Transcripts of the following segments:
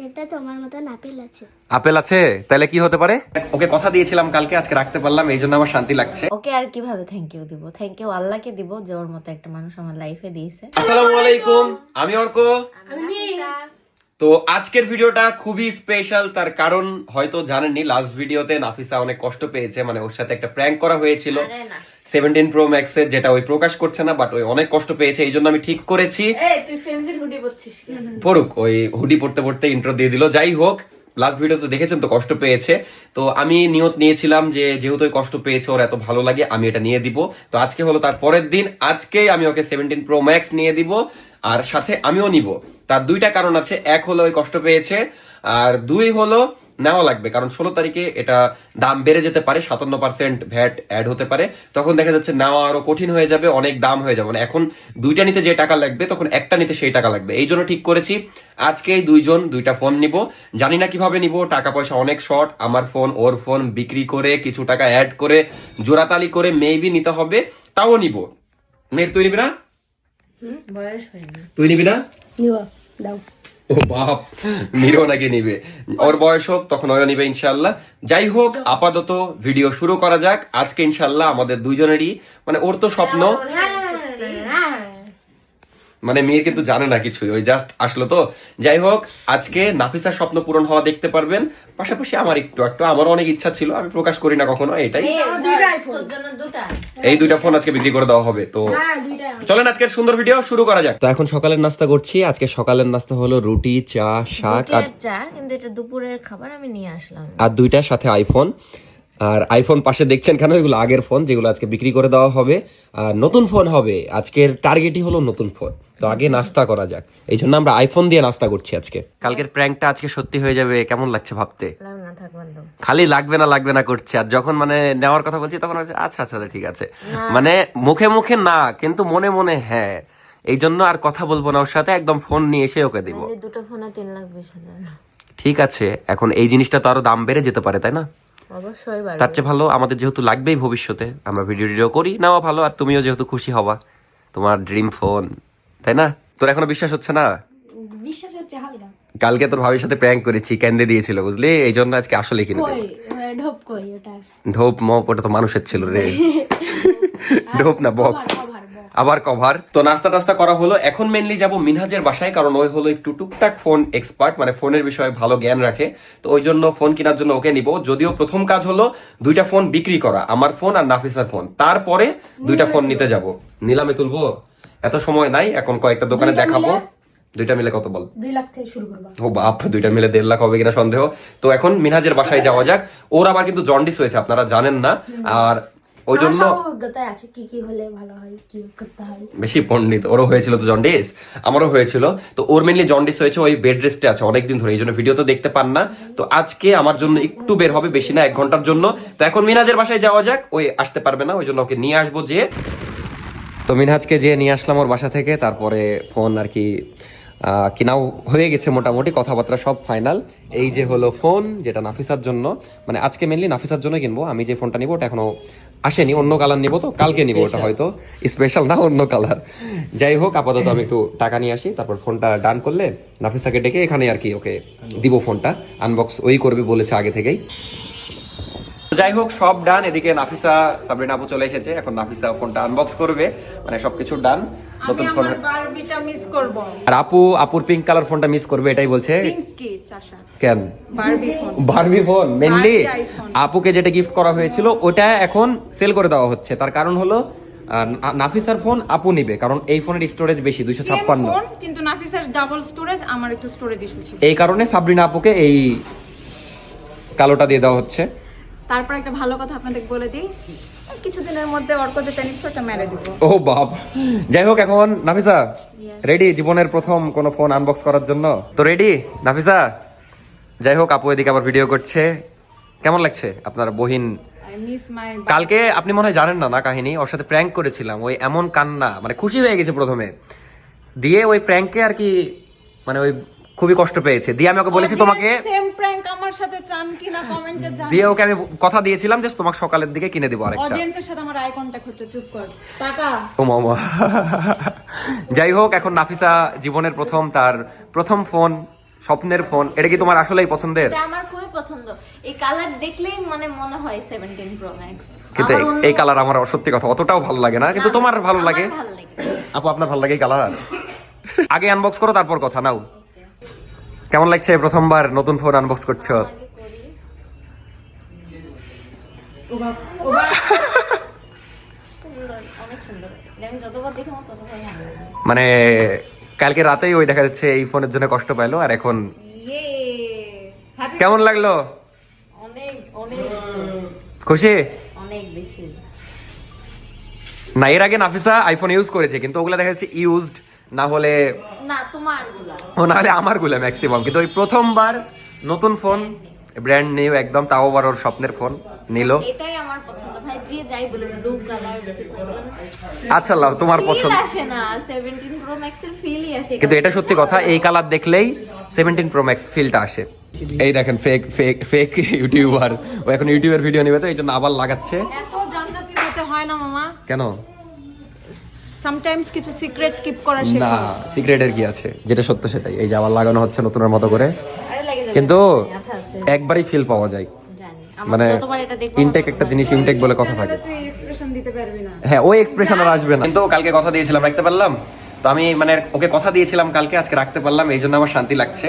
এটা তোমার মতন আপেল আছে। আপেল আছে? তাহলে কি হতে পারে? ওকে কথা দিয়েছিলাম কালকে, আজকে রাখতে পারলাম, এই জন্য আমার শান্তি লাগছে। ওকে আর কিভাবে থ্যাংক ইউ দিব? থ্যাংক ইউ আল্লাহকে দিব যে ওর মতো একটা মানুষ আমার লাইফে দিয়েছে। আসসালামু আলাইকুম, আমি অর্ক। তো আজকের ভিডিওটা খুবই স্পেশাল, তার কারণ হয়তো জানেননি, লাস্ট ভিডিওতে নাফিসা অনেক কষ্ট পেয়েছে, মানে ওর সাথে একটা প্র্যাঙ্ক করা হয়েছিল 17 Pro Max এর, যেটা ওই প্রকাশ করছে না, বাট ওই অনেক কষ্ট পেয়েছে। এই জন্য আমি ঠিক করেছি তুই ফ্রেন্ডসের হুডি পরছিস কেন? পড়ুক, ওই হুডি পড়তে পড়তে ইন্ট্রো দিয়ে দিল। যাই হোক, লাস্ট ভিডিও তো দেখেছেন তো, কষ্ট পেয়েছে। তো আমি নিয়ত নিয়েছিলাম যে যেহেতু ওই কষ্ট পেয়েছে, ওর এত ভালো লাগে, আমি এটা নিয়ে দিব। তো আজকে হলো তার পরের দিন, আজকেই আমি ওকে 17 Pro Max নিয়ে দিব, আর সাথে আমিও নিব। তার দুইটা কারণ আছে, এক হলো ওই কষ্ট পেয়েছে, আর দুই হলো নেওয়া লাগবে, কারণ 16 তারিখে এটা দাম বেড়ে যেতে পারে, 57% ভ্যাট অ্যাড হতে পারে, তখন দেখা যাচ্ছে নেওয়া আরো কঠিন হয়ে যাবে, অনেক দাম হয়ে যাবে। মানে এখন দুইটা নিতে যে টাকা লাগবে, তখন একটা নিতে সেই টাকা লাগবে। এই জন্য ঠিক করেছি আজকেই দুইজন দুইটা ফোন নিব। জানি না কিভাবে নিব, টাকা পয়সা অনেক শর্ট, আমার ফোন ওর ফোন বিক্রি করে কিছু টাকা অ্যাড করে জোড়াতালি করে মেবি নিতে হবে, তাও নিব। মেয়ের তুই নিবি না? বয়স হয়নি। তুই নিবি না? নিব, দাও। ও বাপ, মিরো নাকি নিবে? ওর বয়স হোক তখন ওও নিবে ইনশাল্লাহ। যাই হোক, আপাতত ভিডিও শুরু করা যাক। আজকে ইনশাল্লাহ আমাদের দুইজনেরই, মানে ওর তো স্বপ্ন, মানে মেয়ের কিন্তু জানে না কিছুই, ওই জাস্ট আসলো তো। যাই হোক, আজকে নাফিসার স্বপ্ন পূরণ হওয়া দেখতে পারবেন, পাশাপাশি আমার একটু একটু, আমার অনেক ইচ্ছা ছিল, আমি প্রকাশ করি না কখনো, এটাই। তোর জন্য দুটা। এই দুইটা ফোন আজকে বিক্রি করে দেওয়া হবে। তো চলেন আজকের সুন্দর ভিডিও শুরু করা যাক। তো এখন সকালের নাস্তা করছি। আজকে সকালের নাস্তা হলো রুটি, চা, শাক আর চা, কিন্তু এটা দুপুরের খাবার আমি নিয়ে আসলাম। আর দুইটার সাথে আইফোন। আর আইফোন পাশে দেখছেন কেন? এগুলো আগের ফোন, যেগুলো আজকে বিক্রি করে দেওয়া হবে, আর নতুন ফোন হবে। আজকের টার্গেটই হলো নতুন ফোন। তো আগে নাস্তা করা যাক, এই জন্য আমরা আইফোন দিয়ে নাস্তা করছি আজকে। কালকের প্র্যাঙ্কটা আজকে সত্যি হয়ে যাবে, কেমন লাগছে ভাবতে? না থাক বন্ধ, খালি লাগবে না করছে, আর যখন মানে নেওয়ার কথা বলছি তখন হচ্ছে আচ্ছা আচ্ছা ঠিক আছে, মানে মুখে মুখে না কিন্তু মনে মনে হ্যাঁ। এই জন্য আর কথা বলবো না ওর সাথে, একদম ফোন নিয়ে এসে ওকে দিব। দুটো ফোনে 3,20,000। ঠিক আছে, এখন এই জিনিসটা তো আরো দাম বেড়ে যেতে পারে, তাই না? অবশ্যই তার চেয়ে ভালো, আমাদের যেহেতু লাগবেই ভবিষ্যতে, আমরা ভিডিও করি, নেওয়া ভালো। আর তুমিও যেহেতু খুশি হবা, তোমার ড্রিম ফোন, তাই না? তোর এখনো বিশ্বাস হচ্ছে না? বিশ্বাস হচ্ছে হালকা। কালকে তোর ভাবির সাথে প্র্যাঙ্ক করেছি, কেন্দ্রে দিয়েছিল বুঝলি, এই জন্য আজকে আসলে কিনে দেব। ঢোপ কই ওটা? ঢোপ মপ ওটা তো মানুষের ছিল রে। ঢোপ না, বক্স। আবার কভার। তো নাস্তা টাস্তা করা হলো, এখন মেনলি যাব মিনহাজের বাসায়, কারণ ওই হলো একটু টুকটাক ফোন এক্সপার্ট, মানে ফোনের বিষয়ে ভালো জ্ঞান রাখে। তো ওই জন্য ফোন কেনার জন্য ওকে নিব। যদিও প্রথম কাজ হলো দুইটা ফোন বিক্রি করা, আমার ফোন আর নাফিসার ফোন, তারপরে দুইটা ফোন নিতে যাব। নিলামে তুলবো, এত সময় নাই, এখন কয়েকটা দোকানে দেখাবো। দুইটা মিলে কত বল? 2 লাখ থেকে শুরু করবা। ও বাপ, দুইটা মিলে 1.5 লাখ হবে কিনা সন্দেহ। তো এখন মিনহাজের বাসায় যাওয়া যাক। ওর আবার কিন্তু জন্ডিস হয়েছে, আপনারা জানেন না, আর ওই জন্য অভিজ্ঞতায় আছে কি কি হলে ভালো হয়, কি করতে হয়। বেশি পণ্ডিত। ওরও হয়েছিল তো জন্ডিস, আমারও হয়েছিল। তো ওর মেনলি জন্ডিস হয়েছে, ওই বেড রেস্টে আছে অনেকদিন ধরে, এই জন্য ভিডিও তো দেখতে পান না। তো আজকে আমার জন্য একটু বের হবে, বেশি না, 1 ঘন্টার জন্য। তো এখন মিনহাজের বাসায় যাওয়া যাক, ওই আসতে পারবে না, ওই জন্য ওকে নিয়ে আসবো যে। তো মিনহাজকে যে নিয়ে আসলাম ওর বাসা থেকে, তারপরে ফোন আর কি কিনাও হয়ে গেছে মোটামুটি, কথাবার্তা সব ফাইনাল। এই যে হলো ফোন, যেটা নাফিসার জন্য, মানে আজকে মেনলি নাফিসার জন্য কিনবো। আমি যে ফোনটা নিবো ওটা এখনো আসেনি, অন্য কালার নিবো, তো কালকে নিবো ওটা, হয়তো স্পেশাল না, অন্য কালার। যাই হোক, আপাতত আমি একটু টাকা নিয়ে আসি, তারপর ফোনটা ডান করলে নাফিসাকে ডেকে এখানে আর কি ওকে দিব ফোনটা। আনবক্স ওই করবে বলেছে আগে থেকেই। যাই হোক, সব ডান। এদিকে নাফিসা, সাবরিনা আপু চলে এসেছে, এখন নাফিসা ফোনটা আনবক্স করবে, মানে সবকিছু ডান। নতুন ফোন, বারবিটা মিস করব। আর আপুর পিঙ্ক কালার ফোনটা মিস করবে, এটাই বলছে। কি চাচা? কেন? বারবি ফোন মেনলি আপুকে যেটা গিফট করা হয়েছিল ওটা এখন সেল করে দেওয়া হচ্ছে। তার কারণ হলো নাফিসার ফোন আপু নিবে, কারণ এই ফোনের স্টোরেজ বেশি, 256, কিন্তু নাফিসার ডাবল স্টোরেজ, আমার একটু স্টোরেজ ইস্যু ছিল। এই কারণে সাবরিনা আপুকে এই কালোটা দিয়ে দেওয়া হচ্ছে। তারপর একটা ভালো কথা আপনাদের বলে দিই, কিছুদিনের মধ্যে অর্ক যেটা নিচ্ছে ওটা মেরে দিব। ও বাপ। যাই হোক, এখন নাফিসা রেডি জীবনের প্রথম কোন ফোন আনবক্স করার জন্য? তো রেডি নাফিসা? যাই হোক, আপু এদিকে আবার ভিডিও করছে। কেমন লাগছে আপনার বহিন? I miss my. কালকে আপনি মনে হয় জানেন না কাহিনী, ওর সাথে প্র্যাঙ্ক করেছিলাম, ওই এমন কান্না, মানে খুশি হয়ে গেছে প্রথমে, দিয়ে ওই প্র্যাঙ্কে আর কি, মানে ওই খুবই কষ্ট পেয়েছে। দিয়ে আমি ওকে বলেছি তোমাকে সেম প্র্যাঙ্ক আমার সাথে চান কিনা কমেন্টে জানান। দিয়ে ওকে আমি কথা দিয়েছিলাম যে তোমাকে সকালের দিকে কিনে দিব আরেকটা। অডিয়েন্সের সাথে আমার আই কন্টাক্ট হচ্ছে, চুপ কর টাকা। ও মামা। যাই হোক, এখন নাফিসা জীবনের প্রথম, তার প্রথম ফোন স্বপ্নের ফোন, এটা কি তোমার আসলেই পছন্দের? এটা আমার খুবই পছন্দ। এই কালার দেখলেই মানে মনে হয় 17 Pro Max। কিন্তু এই কালার আমার সত্যি কথা অতটাও ভালো লাগে না, কিন্তু তোমার ভালো লাগে। ভালো লাগে। আপু আপনার ভালো লাগে কালার? আগে আনবক্স করো তারপর কথা। নাও, কেমন লাগছে প্রথমবার নতুন ফোন আনবক্স করছো? সুন্দর, অনেক সুন্দর। আমি যতবার দেখি আমার ততবারই ভালো লাগে। মানে কালকে রাতেই ওই দেখা যাচ্ছে এই ফোনের জন্য কষ্ট পাইলো, আর এখন কেমন লাগলো? অনেক অনেক খুশি? অনেক বেশি। না, এর আগে নাফিসা আইফোন ইউজ করেছে, কিন্তু ওগুলা দেখা যাচ্ছে ইউজড না হলে না তোমার গুলা না হলে আমার গুলা ম্যাক্সিমাম, কিন্তু ওই প্রথমবার নতুন ফোন ব্র্যান্ড নিউ একদম, তাও আবার ওর স্বপ্নের ফোন নিল। এটাই আমার পছন্দ ভাই, যে যাই বলে ব্লু কালার আচ্ছা লাও, তোমার পছন্দ। আসে না 17 Pro Max এর ফিলই আসে। কিন্তু এটা সত্যি কথা, এই কালার দেখলেই 17 Pro Max ফিলটা আসে। এই দেখেন ফেক ফেক ফেক ইউটিউবার, ও এখন ইউটিউবের ভিডিও নেবে তো এই জন্য আবার লাগাচ্ছে। এত জান্নাতি হতে হয় না মামা, কেন? সামটাইমস কিছু সিক্রেট কিপ করা না, শেখো। সিক্রেটের কি আছে, যেটা সত্য সেটাই। এই যে আবার লাগানো হচ্ছে নতুনের মতো করে, আরে লাগে যাবে। কিন্তু আঠা আছে একবারই ফিল পাওয়া যায়। জানি। আমার মানে যতবার এটা দেখবো ইনটেক একটা জিনিস, ইনটেক বলে কথা থাকে। তুই এক্সপ্রেশন দিতে পারবি না। হ্যাঁ, ওই এক্সপ্রেশন আর আসবে না। কিন্তু কালকে কথা দিয়েছিলাম, রাখতে পারলাম তো। আমি মানে ওকে কথা দিয়েছিলাম কালকে, আজকে রাখতে পারলাম, এই জন্য আমার শান্তি লাগছে,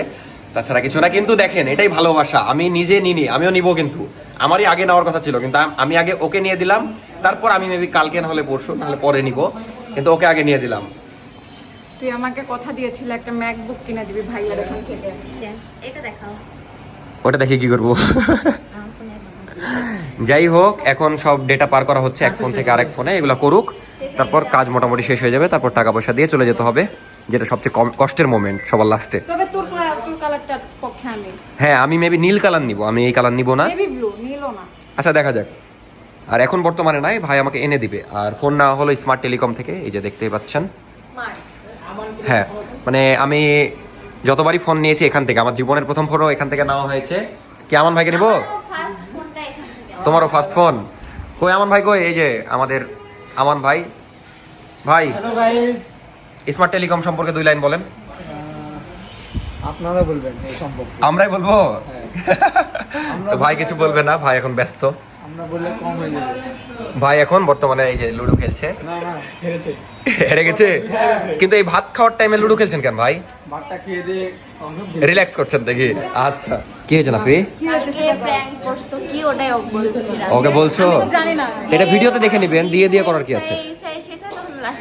তাছাড়া কিছু না। কিন্তু দেখেন, এটাই ভালোবাসা। আমি নিজে নিনি, আমিও নিব, কিন্তু আমারই আগে নেওয়ার কথা ছিল, কিন্তু আমি আগে ওকে নিয়ে দিলাম, তারপর আমি মেবি কালকে না হলে পরশু না হলে পরে নিব, কিন্তু ওকে আগে নিয়ে দিলাম। তুই আমাকে কথা দিয়েছিলি একটা ম্যাকবুক কিনে দিবি ভাইয়ার এখান থেকে। এটা দেখাও। ওটা দেখে কি করবো? যাই হোক, এখন সব ডেটা পার করা হচ্ছে এক ফোন থেকে আরেক ফোনে, এগুলো করুক, তারপর কাজ মোটামুটি শেষ হয়ে যাবে, তারপর টাকা পয়সা দিয়ে চলে যেতে হবে, যেটা সবচেয়ে কষ্টের মোমেন্ট সবার লাস্টে। তবে তোর কালারটার পক্ষে আমি হ্যাঁ, আমি মেবি নীল কালার নিব, আমি এই কালার নিব না। নেভি ব্লু, নীলও না। আচ্ছা দেখা যাক। আর এখন বর্তমানে নাই, ভাই আমাকে এনে দিবে। আর ফোন না হলো স্মার্ট টেলিকম থেকে, এই যে দেখতেই পাচ্ছেন। স্মার্ট। হ্যাঁ, মানে আমি যতবারই ফোন নিয়েছি এখান থেকে, আমার জীবনের প্রথম ফোনও এখান থেকে নেওয়া হয়েছে। কি আমান ভাইকে নিব? ফার্স্ট ফোনটা এখান থেকে। তোমারও ফার্স্ট ফোন? কই আমান ভাই, কই? এই যে আমাদের আমান ভাই। ভাই, স্মার্ট টেলিকম সম্পর্কে 2 লাইন বলেন। আপনারা বলবেন এই সম্পর্কে। আমরাই বলবো? তো ভাই কিছু বলবে না, ভাই এখন ব্যস্ত। আমরা বললে কম হয়ে যাবে। ভাই এখন বর্তমানে এই যে লুডো খেলছে। না না, হেরেছে। হেরে গেছে? কিন্তু এই ভাত খাওয়ার টাইমে লুডো খেলছেন কেন ভাই? ভাতটা খেয়ে দিয়ে রিল্যাক্স করছেন দেখি। আচ্ছা, কি হয়েছে নাফি? কালকে প্র্যাঙ্ক করছো কি ওটাই বলছিলাম। ওকে বলছো? জানি না। এটা ভিডিওতে দেখে নিবেন, দিয়ে করার কি আছে?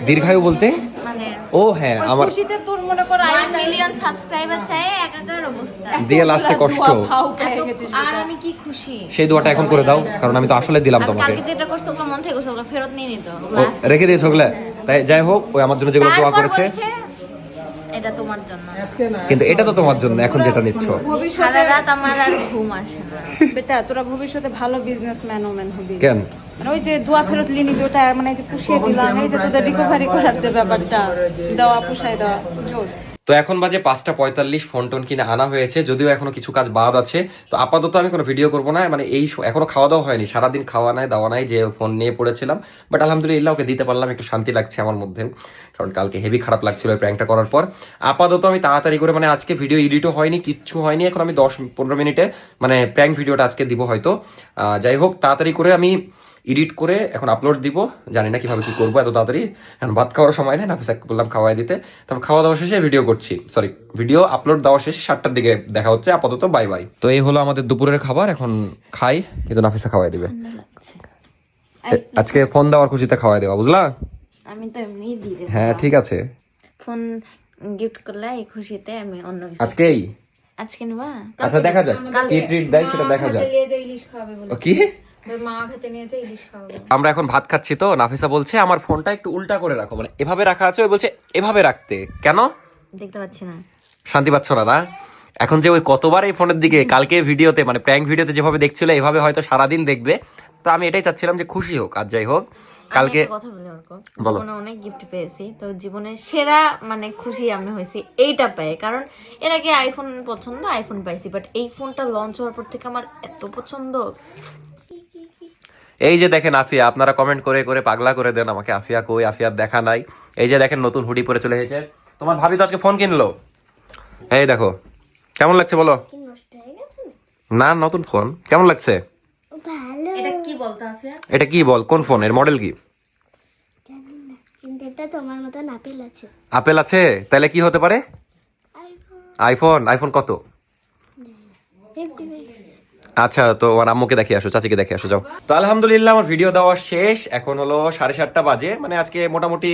দীর্ঘায়ু বলতে? মানে ও হ্যাঁ, আমার খুশিতে তোর মনে কর 1 মিলিয়ন সাবস্ক্রাইবার চাই, একাকার অবস্থা। দিয়ে লাস্টে কষ্ট। ফাউ পেয়ে গেছিস। আর আমি কি খুশি। সেই দোয়াটা এখন করে দাও, কারণ আমি তো আসলে দিলাম আমি তোমাকে। কালকে যেটা করছো ওগুলো মন থেকে করছো, ওগুলো ফেরত নিয়ে নিত। ও, রেখে দিয়েছো ওগুলা? তাই যাই হোক, ওই আমার জন্য যেগুলো দোয়া করেছে, এটা তোমার জন্য। কিন্তু এটা তো তোমার জন্য এখন যেটা নিচ্ছ। ভবিষ্যতে সারা রাত আমার আর ঘুম আসে না। বেটা তোরা ভবিষ্যতে ভালো বিজনেসম্যান ওম্যান হবি। কেন? মানে ওই যে দোয়া ফেরত লিনি যেটা মানে যে পুষিয়ে দিলাম, এই যে তোদের রিকভারি করার যে ব্যাপারটা, দেওয়া পুষাই দেওয়া জোস। তো এখন বাজে 5:45, ফোন টোন কিনে আনা হয়েছে, যদিও এখনো কিছু কাজ বাদ আছে। তো আপাতত আমি কোনো ভিডিও করবো না, মানে এই এখনো খাওয়া দাওয়া হয়নি, সারাদিন খাওয়া নাই দাওয়া নাই, যে ফোন নিয়ে পড়েছিলাম। বাট আলহামদুলিল্লাহ ওকে দিতে পারলাম, একটু শান্তি লাগছে আমার মধ্যে, কারণ কালকে হেভি খারাপ লাগছিল এই প্র্যাঙ্কটা করার পর। আপাতত আমি তাড়াতাড়ি করে, মানে আজকে ভিডিও এডিটও হয়নি, কিচ্ছু হয়নি, এখন আমি 10-15 মিনিটে মানে প্র্যাঙ্ক ভিডিওটা আজকে দিব হয়তো। যাই হোক, তাড়াতাড়ি করে আমি এডিট করে এখন আপলোড দিব, জানি না কিভাবে কি করবো এত তাড়াতাড়ি, এখন ভাত খাওয়ার সময় নেই, নাফিসাকে বললাম খাওয়াই দিতে। তারপর খাওয়া দাওয়া শেষে ভিডিও করছি, সরি ভিডিও আপলোড দেওয়া শেষে 7টার দিকে দেখা হচ্ছে। আপাতত বাই বাই। তো এই হলো আমাদের দুপুরের খাবার, এখন খাই, কিন্তু নাফিসা খাওয়াই দিবে আজকে। ফোন দেওয়ার খুশিতে খাওয়াই দেওয়া, বুঝলা? আমি তো এমনি দিয়ে দেব। হ্যাঁ ঠিক আছে, ফোন গিফট করলে এই খুশিতে আমি অন্য কিছু। আজকেই। আজকে নিবা? আচ্ছা দেখা যাক কি ট্রিট দেয় সেটা দেখা যাক। নিয়ে যে ইলিশ খাওয়াবে বলে, ও কি? মা খেতে নিয়ে যে ইলিশ খাওয়াবে। আমরা এখন ভাত খাচ্ছি, তো নাফিসা বলছে আমার ফোনটা একটু উল্টা করে রাখো, মানে এভাবে রাখা আছে, ওই বলছে এভাবে রাখতে। কেন? দেখতে পাচ্ছি না। শান্তি পাচ্ছ না? না এখন যে ওই কতবার এই ফোনের দিকে, কালকে ভিডিওতে মানে প্র্যাঙ্ক ভিডিওতে যেভাবে দেখছিল, এভাবে হয়তো সারাদিন দেখবে। তো আমি এটাই চাচ্ছিলাম যে খুশি হোক। আর যাই হোক, কালকে আমি একটা কথা বলি অর্ক, বলো। জীবনে অনেক গিফট পেয়েছি, তো জীবনের সেরা মানে খুশি আমি হয়েছি এইটা পেয়ে। কারণ এর আগে আইফোন পছন্দ, আইফোন পাইছি, বাট এই ফোনটা লঞ্চ হওয়ার পর থেকে আমার এত পছন্দ। এই যে দেখেন আফিয়া, আপনারা কমেন্ট করে করে পাগলা করে দেন আমাকে, আফিয়া কই, আফিয়ার দেখা নাই। এই যে দেখেন নতুন হুডি পরে চলে এসেছে। তোমার ভাবি তো আজকে ফোন কিনলো, এই দেখো কেমন লাগছে বলো? না, নতুন ফোন। কেমন লাগছে? এটা কি বলতো আফিয়া? এটা কি বল, কোন ফোন, এর মডেল কি? কিন্তু এটা তোমার মতন আপেল আছে। আপেল আছে? তাহলে কি হতে পারে? আইফোন। আইফোন কত? আচ্ছা, তো আমার আম্মুকে দেখে আসো, চাচিকে দেখে আসো, যাও। তো আলহামদুলিল্লাহ আমার ভিডিও দেওয়া শেষ। এখন হলো 7:30 বাজে, মানে আজকে মোটামুটি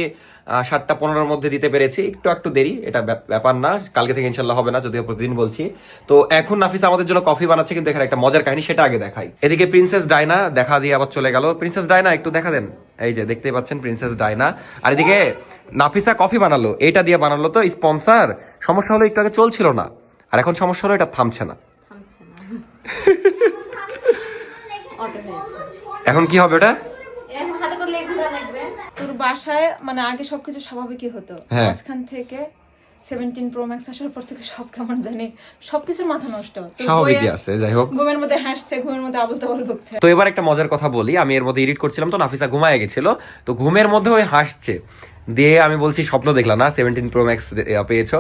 7:15-র মধ্যে দিতে পেরেছি। একটু দেরি, এটা ব্যাপার না, কালকে থেকে ইনশাল্লাহ হবে না, যদিও প্রতিদিন বলছি। তো এখন নাফিসা আমাদের জন্য কফি বানাচ্ছে, কিন্তু এখানে একটা মজার কাহিনী, সেটা আগে দেখাই। এদিকে প্রিন্সেস ডায়না দেখা দিয়ে আবার চলে গেল। প্রিন্সেস ডায়না একটু দেখা দেন, এই যে দেখতেই পাচ্ছেন প্রিন্সেস ডায়না। আর এদিকে নাফিসা কফি বানালো, এইটা দিয়ে বানালো তো স্পন্সর। সমস্যা হলো একটু আগে চলছিল না, আর এখন সমস্যা হলো এটা থামছে না। এখন কি হবে এটা? তোর বাসায় মানে আগে সবকিছু স্বাভাবিকই হতো, হ্যাঁ। মাঝখান থেকে 17 Pro Max আসার পর থেকে সব কেমন জানি সবকিছুর মাথা নষ্ট। তোর স্বাভাবিকই বইয়ের আছে, যাই হোক। ঘুমের মধ্যে হাসছে, ঘুমের মধ্যে আবল তাবল বকছে। তো এবার একটা মজার কথা বলি, আমি এর মধ্যে এডিট করছিলাম, তো নাফিসা ঘুমায় গেছিল, তো ঘুমের মধ্যে ওই হাসছে, দিয়ে আমি বলছি স্বপ্ন দেখলাম না, 17 Pro Max পেয়েছো?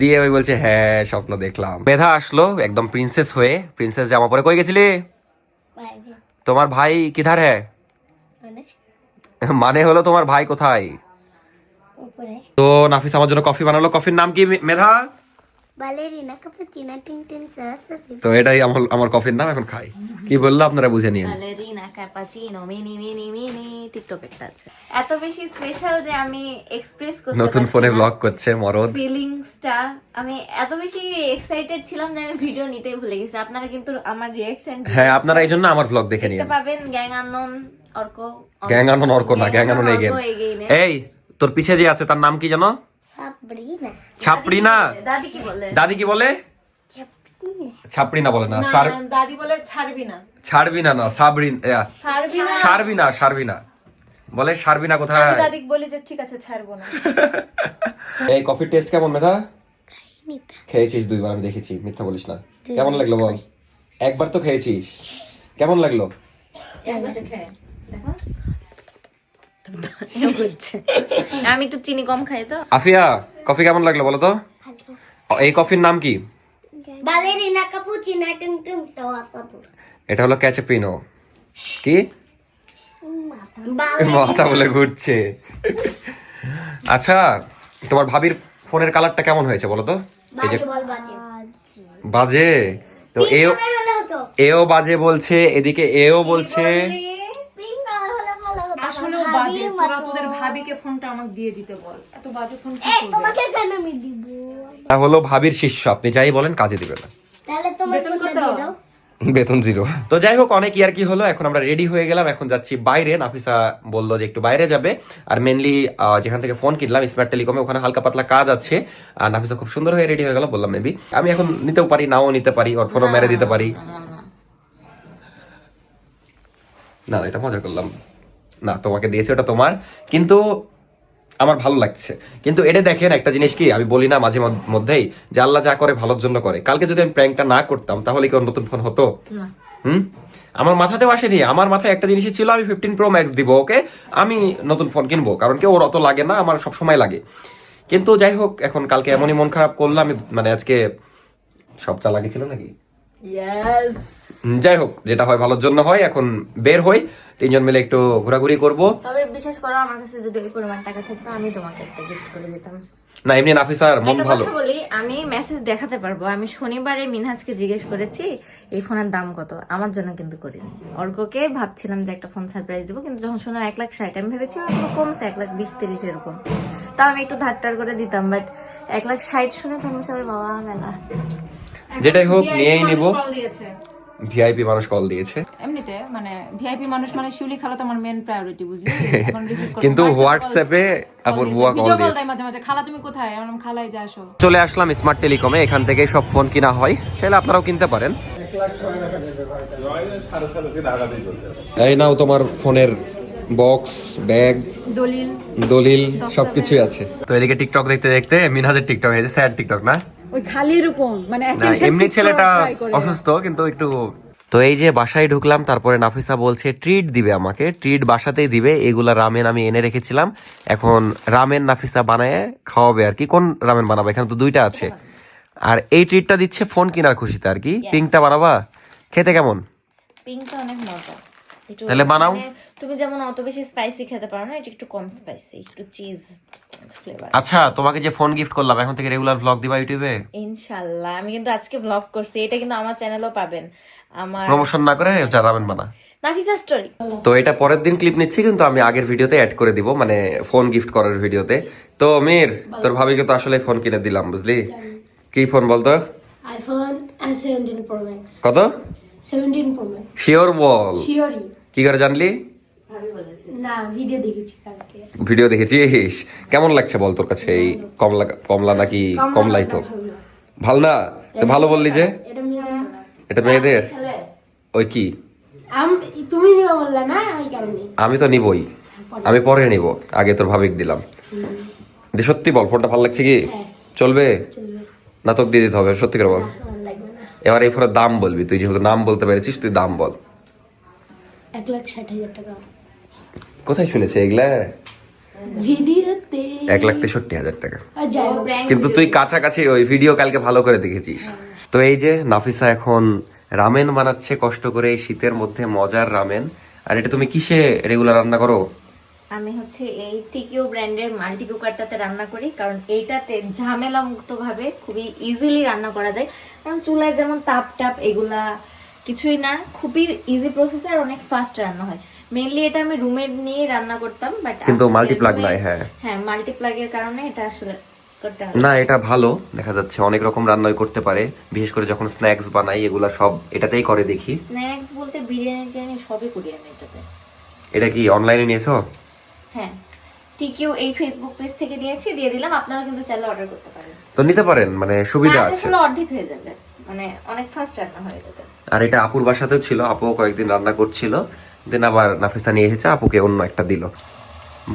দিয়ে ওই বলছে হ্যাঁ স্বপ্ন দেখলাম। মেধা আসলো একদম প্রিন্সেস হয়ে, প্রিন্সেস জামা পরে। কই গেছিলি? বাইরে তোমার ভাই কিধার হ্যাঁ? মানে মানে হলো তোমার ভাই কোথায়? উপরে তো নাফিস আমার জন্য কফি বানালো। কফির নাম কি মেধা? বালেরিনা কাপুচিনো টিং টিং সাসা। তো এটাই আমার কফির নাম, এখন খাই। কি বললো আপনারা বুঝে নিন। বালেরিনা ক্যাপাচিনো মিনি মিনি মিনি টিকটকেরটা আছে। এত বেশি স্পেশাল যে আমি এক্সপ্রেস করতে নতুন ফোনে ব্লগ করছে মরদ। ফিলিংসটা আমি এত বেশি এক্সাইটেড ছিলাম যে আমি ভিডিও নিতেই ভুলে গেছি। আপনারা কিন্তু আমার রিঅ্যাকশন হ্যাঁ, আপনারা এই জন্য আমার ব্লগ দেখে নিন। দেখতে পাবেন। গ্যাং আননোন অর্ক, গ্যাং আনন অর্ক না, গ্যাং আনন এগেন। এই তোর পিছে যে আছে তার নাম কি জানো? সাবরিনা ছাপড়িনা। দাদি কি বলে? দাদি কি বলে? ছাপড়িনা বলে না, দাদি বলে ছাড়বি না, ছাড়বি না, না সাবরিন, ছাড়বি না। সারবিনা, সারবিনা বলে। সারবিনা কোথায়? আমি দাদিকে বলি যে ঠিক আছে ছাড়বো না। এই কফির টেস্ট কেমন মেধা? খেয়েছিস 2বার, আমি দেখেছি, মিথ্যা বলিস না। কেমন লাগলো বল? একবার তো খেয়েছিস, কেমন লাগলো? আমি একটু চিনি কম খাই তো। আফিয়া কফি কেমন লাগলো বলো তো? এই কফির নাম কি? বালেরিনা কাপুচিনো টিং টিং সাসা। এটা হলো ক্যাচাপিনো। কি মাথা বলে ঘুরছে। আচ্ছা, তোমার ভাবির ফোনের কালারটা কেমন হয়েছে বলো তো? এই যে বাজে, তো এও বাজে বলছে, এদিকে এও বলছে। আসলেও বাজে। তোরা তোদের ভাবিকে ফোনটা আমাকে দিয়ে দিতে বল, এত বাজে ফোন কি করবে? তোমাকে কেন আমি দিব? তা হলো ভাবির শিষ্য, আপনি যাই বলেন কাজে দিবে না। তাহলে তোমার বেতন কত? বেতন 0। তো যাই হোক, অনেক ইয়ার কি হলো, এখন আমরা রেডি হয়ে গেলাম, এখন যাচ্ছি বাইরে। নাফিসা বললো যে একটু বাইরে যাবে, আর মেনলি যেখান থেকে ফোন কিনলাম স্মার্ট টেলিকমে, ওখানে হালকা পাতলা কাজ আছে। আর নাফিসা খুব সুন্দর হয়ে রেডি হয়ে গেল, বললাম মেবি আমি এখন নিতেও পারি, নাও নিতে পারি, ওর ফোনও মেরে দিতে পারি। না এটা মজা করলাম না, তোমাকে দিয়েছি ওটা তোমার, কিন্তু আমার ভালো লাগছে। কিন্তু এটা দেখেন একটা জিনিস কি, আমি বলি না মাঝে মধ্যেই যে আল্লাহ যা করে ভালোর জন্য করে। কালকে যদি আমি প্র্যাঙ্কটা না করতাম তাহলে কি ওর নতুন ফোন হতো? আমার মাথাতেও আসেনি। আমার মাথায় একটা জিনিসই ছিল, আমি 15 Pro Max দিব ওকে, আমি নতুন ফোন কিনবো, কারণ কি ওর অত লাগে না, আমার সব সময় লাগে। কিন্তু যাই হোক, এখন কালকে এমনই মন খারাপ করলাম, আমি মানে আজকে সব চালাকি ছিল নাকি। যাই হোক, যেটা হয় ভালোর জন্য হয়। এখন বের হই, 3জন মিলে একটু ঘোরাঘুরি করব। তবে বিশেষ করে আমার কাছে যদি ওই পরিমাণ টাকা থাকতো আমি তোমাকে একটা গিফট করে দিতাম। না এমনি নাফিসার মন একটা ভালো। কথা বলি, আমি মেসেজ দেখাতে পারবো। আমি শনিবারে মিনহাজকে জিজ্ঞেস করেছি এই ফোনের দাম কত, আমার জন্য কিন্তু করিনি। অর্ককে ভাবছিলাম যে একটা ফোন সারপ্রাইজ দেবো, কিন্তু যখন শুনলাম 1,60,000, আমি ভেবেছিলাম কমছে 1,20,30 এরকম, তাও আমি একটু ধারটার করে দিতাম। বাট 1,60,000 শুনে তো আমি বাবা মেলা। যেটাই হোক নিয়েই নিব। কল দিয়েছে ভিআইপি মানুষ কল দিয়েছে। এমনিতে, মানে ভিআইপি মানুষ মানে শিউলি খালা তো আমার মেন প্রায়োরিটি, বুঝলি? এখন রিসিভ করে কিন্তু হোয়াটসঅ্যাপে আপুর বুয়া কল দিয়েছে। মাঝে মাঝে খালা তুমি কোথায়, আমার নাম খালাই, যা আসো। চলে আসলাম স্মার্ট টেলিকমে, এখান থেকে সব ফোন কিনা হয়, সেটা আপনারাও কিনতে পারেন। এই নাও তোমার ফোনের বক্স, ব্যাগ, দলিল সবকিছুই আছে। তো এদিকে টিকটক দেখতে দেখতে মিনহাজের টিকটক হয়েছে, স্যাড টিকটক না, ওই খালি এরকম মানে না এমনি ছেলেটা অসুস্থ কিন্তু একটু। তো এই যে বাসায় ঢুকলাম, তারপরে নাফিসা বলছে ট্রিট দিবে আমাকে, ট্রিট বাসাতেই দিবে। এগুলা রামেন আমি এনে রেখেছিলাম, এখন রামেন নাফিসা বানায় খাওয়াবে আর কি। কোন রামেন বানাবে? এখানে তো 2টা আছে। আর এই ট্রিটটা দিচ্ছে ফোন কেনার খুশিতে আর কি। পিঙ্কটা বানাবা? খেতে কেমন? পিঙ্কটা অনেক মজা। একটু তাহলে বানাও। মানে তুমি যেমন অত বেশি স্পাইসি খেতে পারো না, এটা একটু কম স্পাইসি, একটু চিজ ফ্লেভার। আচ্ছা, তোমাকে যে ফোন গিফট করলাম, এখন থেকে রেগুলার ব্লগ দিবা ইউটিউবে? ইনশাআল্লাহ। আমি কিন্তু আজকে ব্লগ করছি, এটা কিন্তু আমার চ্যানেলও পাবেন। আমার প্রমোশন না করে যা রামেন বানা। নাফিসা স্টোরি। তো এটা পরের দিন ক্লিপ নিচ্ছি, কিন্তু আমি আগের ভিডিওতে অ্যাড করে দিব, মানে ফোন গিফট করার ভিডিওতে। তো মির, তোর ভাবিকে তো আসলে ফোন কিনে দিলাম, বুঝলি? কি ফোন বলতো? iPhone S17 Pro Max. কত? 17 Pro Max. শিওর বল। শিওরই কি করে জানলি? না, ভিডিও দেখেছি কালকে। ভিডিও দেখেছিস? কেমন লাগছে বল তোর কাছে এই কমলা? কমলা নাকি কমলাই? তো ভাল না তো ভালো বললি যে। এটা মেয়ে এটা মেয়েদের ওই কি? তুমি নিয়ে বললে না, ওই কারণে। আমি তো নিবই, আমি পরে নিব, আগে তোর ভাবিক দিলাম। দি সত্যি বল, ফোনটা ভালো লাগছে কি? চলবে না তোকে দিয়ে দিতে হবে? সত্যি করে বল। আমার লাগবে না। এবার এই ফোনের দাম বলবি, তুই যেহেতু নাম বলতে পেরেছিস, তুই দাম বল। 1,60,000 টাকা কোথায় শুনেছে এগুলা? ভিডিওতে। 1,63,000 টাকা। আর যাই হোক, কিন্তু তুই কাছাকাছি, ওই ভিডিও কালকে ভালো করে দেখেছিস। তো এই যে নাফিসা এখন রামেন বানাচ্ছে কষ্ট করে এই শীতের মধ্যে, মজার রামেন। আর এটা তুমি কিসে রেগুলার রান্না করো? আমি হচ্ছে এই টিকিও ব্র্যান্ডের মাল্টি কুকারটাতে রান্না করি, কারণ এইটাতে ঝামেলা মুক্ত ভাবে খুবই ইজিলি রান্না করা যায়। কারণ চুলায় যেমন তাপ টাপ এগুলা কিছুই না, খুবই ইজি প্রসেসে আর অনেক ফাস্ট রান্না হয়। মেইনলি এটা আমি রুমে নিয়ে রান্না করতাম, বাট কিন্তু মাল্টিপ্লাগ নাই। হ্যাঁ হ্যাঁ, মাল্টিপ্লাগের কারণে এটা আসলে করতে হয়। না, এটা ভালো, দেখা যাচ্ছে অনেক রকম রান্নাই করতে পারে, বিশেষ করে যখন স্ন্যাক্স বানাই এগুলা সব এটাতেই করে দেখি। স্ন্যাক্স বলতে বিরিয়ানি টিরিয়ানি সবই করি আমি এটাতে। এটা কি অনলাইনে নিয়েছো? হ্যাঁ, টিকিউ এই ফেসবুক পেজ থেকে নিয়েছি, দিয়ে দিলাম। আপনারা কিন্তু চাইলে অর্ডার করতে পারেন। তো নিতে পারেন, মানে সুবিধা কাজ আছে। আসলে অর্ধেক হয়ে যাবে, মানে অনেক ফাস্ট রান্না হয়ে যাবে। আর এটা আপুর বাসাতেও ছিল, আপুও কয়েকদিন রান্না করছিল, দেন আবার নাফিসা নিয়ে এসেছে, আপুকে অন্য একটা দিল।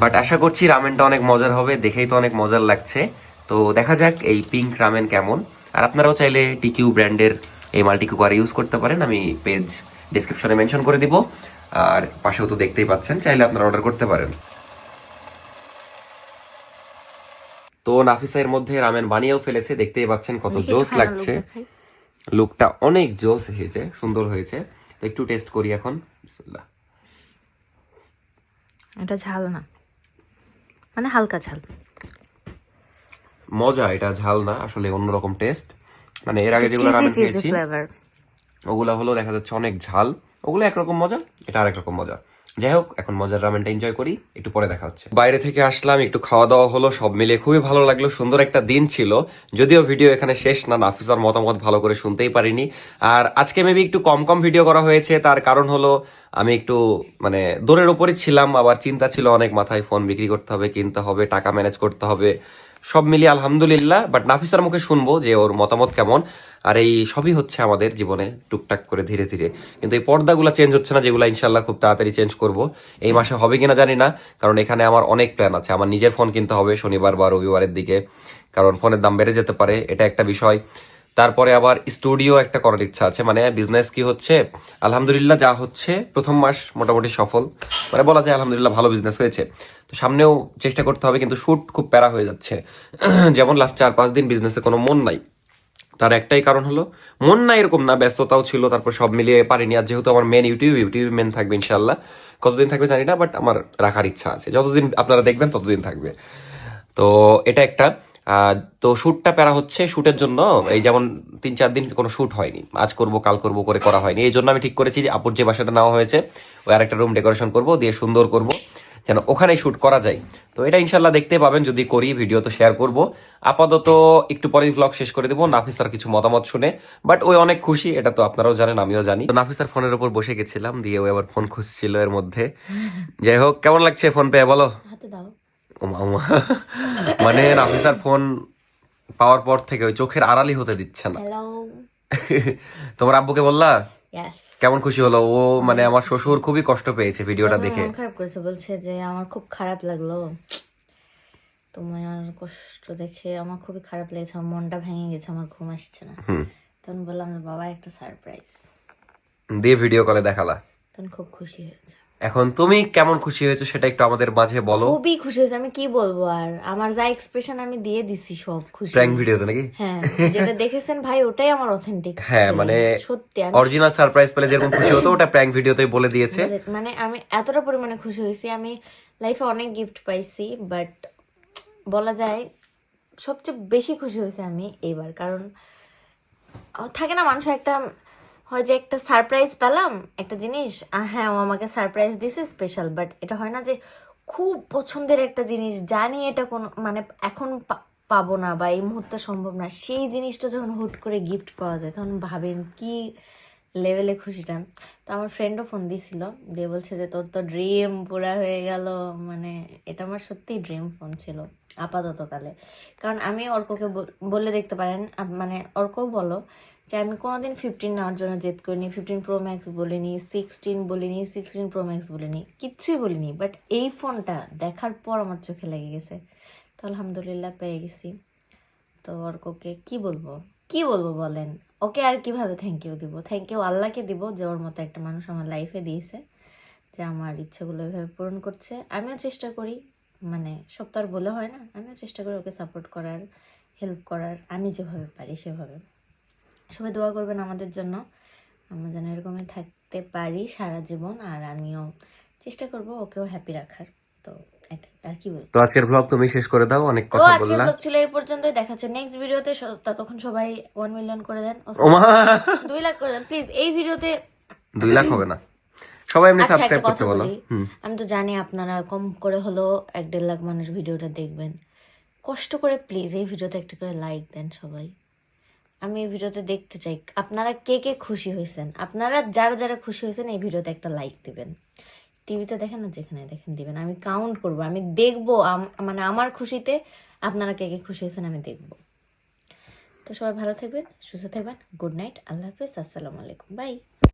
বাট আশা করছি রামেনটা অনেক মজার হবে, দেখেই তো অনেক মজার লাগছে। তো দেখা যাক এই পিঙ্ক রামেন কেমন। আর আপনারাও চাইলে টিকিউ ব্র্যান্ডের এই মাল্টি কুকার ইউজ করতে পারেন, আমি পেজ ডিসক্রিপশনে মেনশন করে দিব। আর পাশেও তো দেখতেই পাচ্ছেন, চাইলে আপনারা অর্ডার করতে পারেন। তো নাফিসা এর মধ্যে রামেন বানিয়েও ফেলেছে, দেখতেই পাচ্ছেন কত জোস লাগছে। লুকটা অনেক জোস হয়েছে, সুন্দর হয়েছে। তো একটু টেস্ট করি এখন। বিসমিল্লাহ। এটা ঝাল না, মানে হালকা ঝাল। মজা, এটা ঝাল না, আসলে অন্যরকম টেস্ট। মানে এর আগে যেগুলো রামেন খেয়েছি ওগুলা হলো দেখা যাচ্ছে অনেক ঝাল, ওগুলো একরকম মজা, এটা আর একরকম মজা। যাই হোক, এখন মজার রামেনটা এনজয় করি, একটু পরে দেখা হচ্ছে। বাইরে থেকে আসলাম, একটু খাওয়া দাওয়া হলো, সব মিলিয়ে খুবই ভালো লাগলো, সুন্দর একটা দিন ছিল। যদিও ভিডিও এখানে শেষ না, নাফিসার মতামত ভালো করে শুনতেই পারিনি। আর আজকে মেবি একটু কম কম ভিডিও করা হয়েছে, তার কারণ হলো আমি একটু মানে দৌড়ের উপরই ছিলাম, আবার চিন্তা ছিল অনেক মাথায়, ফোন বিক্রি করতে হবে, কিনতে হবে, টাকা ম্যানেজ করতে হবে, সব মিলিয়ে আলহামদুলিল্লাহ। বাট নাফিসার মুখে শুনবো যে ওর মতামত কেমন। আর এই সবই হচ্ছে আমাদের জীবনে টুকটাক করে ধীরে ধীরে, কিন্তু এই পর্দাগুলো চেঞ্জ হচ্ছে না, যেগুলো ইনশাল্লাহ খুব তাড়াতাড়ি চেঞ্জ করব। এই মাসে হবে কিনা জানি না, কারণ এখানে আমার অনেক প্ল্যান আছে। আমার নিজের ফোন কিনতে হবে শনিবার বা রবিবারের দিকে, কারণ ফোনের দাম বেড়ে যেতে পারে, এটা একটা বিষয়। তারপরে আবার স্টুডিও একটা করার ইচ্ছা আছে, মানে বিজনেস কি হচ্ছে আলহামদুলিল্লাহ, যা হচ্ছে প্রথম মাস মোটামুটি সফল, মানে বলা যায় আলহামদুলিল্লাহ ভালো বিজনেস হয়েছে। তো সামনেও চেষ্টা করতে হবে, কিন্তু শুট খুব প্যারা হয়ে যাচ্ছে। যেমন লাস্ট 4-5 দিন বিজনেসে কোনো মন নাই, তার একটাই কারণ হলো মন না, এরকম না, ব্যস্ততাও ছিল, তারপর সব মিলিয়ে পারিনি। আর যেহেতু আমার মেন ইউটিউব মেন থাকবে ইনশাল্লাহ, কতদিন থাকবে জানি না, বাট আমার রাখার ইচ্ছা আছে, যতদিন আপনারা দেখবেন ততদিন থাকবে। তো এটা একটা তো শ্যুটটা প্যারা হচ্ছে, শ্যুটের জন্য এই যেমন 3-4 দিন কোনো শ্যুট হয়নি, আজ করব কাল করব করে করা হয়নি। এই জন্য আমি ঠিক করেছি যে আপুর যে বাসাটা নেওয়া হয়েছে ওই আরেকটা রুম ডেকোরেশন করব, দিয়ে সুন্দর করব, যেন ওখানেই শ্যুট করা যায়। তো এটা ইনশাল্লাহ দেখতে পাবেন, যদি করি ভিডিও তো শেয়ার করব। আপাতত একটু পরেই ব্লগ শেষ করে দেবো নাফিসার কিছু মতামত শুনে, বাট ওই অনেক খুশি, এটা তো আপনারাও জানেন, আমিও জানি। তো নাফিসার ফোনের উপর বসে গেছিলাম, দিয়ে ওই আবার ফোন খুঁজছিল এর মধ্যে। যাই হোক, কেমন লাগছে ফোন পেয়ে বলো? হাতে দাও। মানে নাফিসার ফোন পাওয়ার পর থেকে ওই চোখের আড়ালি হতে দিচ্ছে না। হ্যালো। তোমার আব্বুকে বললা? ইয়েস। কেমন খুশি হলো ও? মানে আমার শ্বশুর খুবই কষ্ট পেয়েছে ভিডিওটা দেখে। মন খারাপ করেছে, বলছে যে আমার খুব খারাপ লাগলো, তোমার কষ্ট দেখে আমার খুবই খারাপ লেগেছে, আমার মনটা ভেঙে গেছে, আমার ঘুম আসছে না। তখন বললাম যে বাবা একটা সারপ্রাইজ, দিয়ে ভিডিও কলে দেখালা, তখন খুব খুশি হয়েছে। এখন তুমি কেমন খুশি হয়েছো সেটা একটু আমাদের মাঝে বলো। খুবই খুশি হয়েছে, আমি কি বলবো আর, আমার যা এক্সপ্রেশন আমি দিয়ে দিছি সব খুশি। প্র্যাঙ্ক ভিডিওতে নাকি? হ্যাঁ, যেটা দেখেছেন ভাই ওটাই আমার অথেন্টিক। হ্যাঁ মানে সত্যি আমি অরিজিনাল সারপ্রাইজ পেলে যেরকম খুশি হতো ওটা প্র্যাঙ্ক ভিডিওতেই বলে দিয়েছে। মানে আমি এতটা পরিমাণে খুশি হয়েছি, আমি লাইফে অনেক গিফট পাইছি বাট বলা যায় সবচেয়ে বেশি খুশি হয়েছে আমি এইবার। কারণ থাকে না মানুষ একটা হয় যে একটা সারপ্রাইজ পেলাম একটা জিনিস, হ্যাঁ ও আমাকে সারপ্রাইজ দিছে স্পেশাল, বাট এটা হয় না যে খুব পছন্দের একটা জিনিস জানি এটা কোনো মানে এখন পাবো না বা এই মুহূর্তে সম্ভব না, সেই জিনিসটা যখন হুট করে গিফট পাওয়া যায় তখন ভাবেন কি লেভেলে খুশিটা। তো আমার ফ্রেন্ডও ফোন দিয়েছিল, দিয়ে বলছে যে তোর তো ড্রিম পুরা হয়ে গেল। মানে এটা আমার সত্যিই ড্রিম ফোন ছিল আপাতত কালে। কারণ আমি অর্ককে বলে দেখতে পারেন, মানে অর্কও বলো যে আমি কোনোদিন 15 নেওয়ার জন্য জেদ করিনি, 15 প্রো ম্যাক্স বলিনি, 16 বলিনি, 16 প্রো ম্যাক্স বলিনি, কিচ্ছুই বলিনি। বাট এই ফোনটা দেখার পর আমার চোখে লেগে গেছে, তো আলহামদুলিল্লাহ পেয়ে গেছি। তো অর্ককে কি বলবো বলেন, ওকে আর কিভাবে থ্যাংক ইউ দিব? থ্যাংক ইউ আল্লাহকে দিব যে ওর মতো একটা মানুষ আমার লাইফে দিয়েছে, যে আমার ইচ্ছেগুলো এভাবে পূরণ করছে। আমিও চেষ্টা করি, মানে সব তো আর বলে হয় না, আমিও চেষ্টা করি ওকে সাপোর্ট করার, হেল্প করার, আমি যেভাবে পারি সেভাবে। সবাই দোয়া করবেন আমাদের জন্য, আমরা যেন এরকমই থাকতে পারি সারা জীবন। আর আমিও চেষ্টা করব ওকেও হ্যাপি রাখার। তো এটাই, আর কি বলবো। তো আজকের ব্লগ তুমি শেষ করে দাও, অনেক তো কথা আজকের বললা। ব্লগ ছিল এই পর্যন্তই, দেখাচ্ছে নেক্সট ভিডিওতে। ততক্ষণ সবাই 1 মিলিয়ন করে দেন, ওমা 2 লাখ করে দেন প্লিজ এই ভিডিওতে। 2 লাখ হবে না, সবাই এমনি আচ্ছা একটা সাবস্ক্রাইব করতে কথা বলো। বলি, আমি তো জানি আপনারা কম করে হলেও 1-1.5 লাখ মানুষ ভিডিওটা দেখবেন, কষ্ট করে প্লিজ এই ভিডিওতে একটা করে লাইক দেন সবাই। আমি এই ভিডিওতে দেখতে চাই আপনারা কে কে খুশি হয়েছেন, আপনারা যারা যারা খুশি হয়েছেন এই ভিডিওতে একটা লাইক দিবেন। টিভিতে দেখেন না, যেখানে দেখেন দিবেন, আমি কাউন্ট করব, আমি দেখবো মানে আমার খুশিতে আপনারা কে কে খুশি হয়েছেন আমি দেখবো। তো সবাই ভালো থাকবেন, সুস্থ থাকবেন, গুড নাইট, আল্লাহ হাফেজ, আসসালামু আলাইকুম, বাই।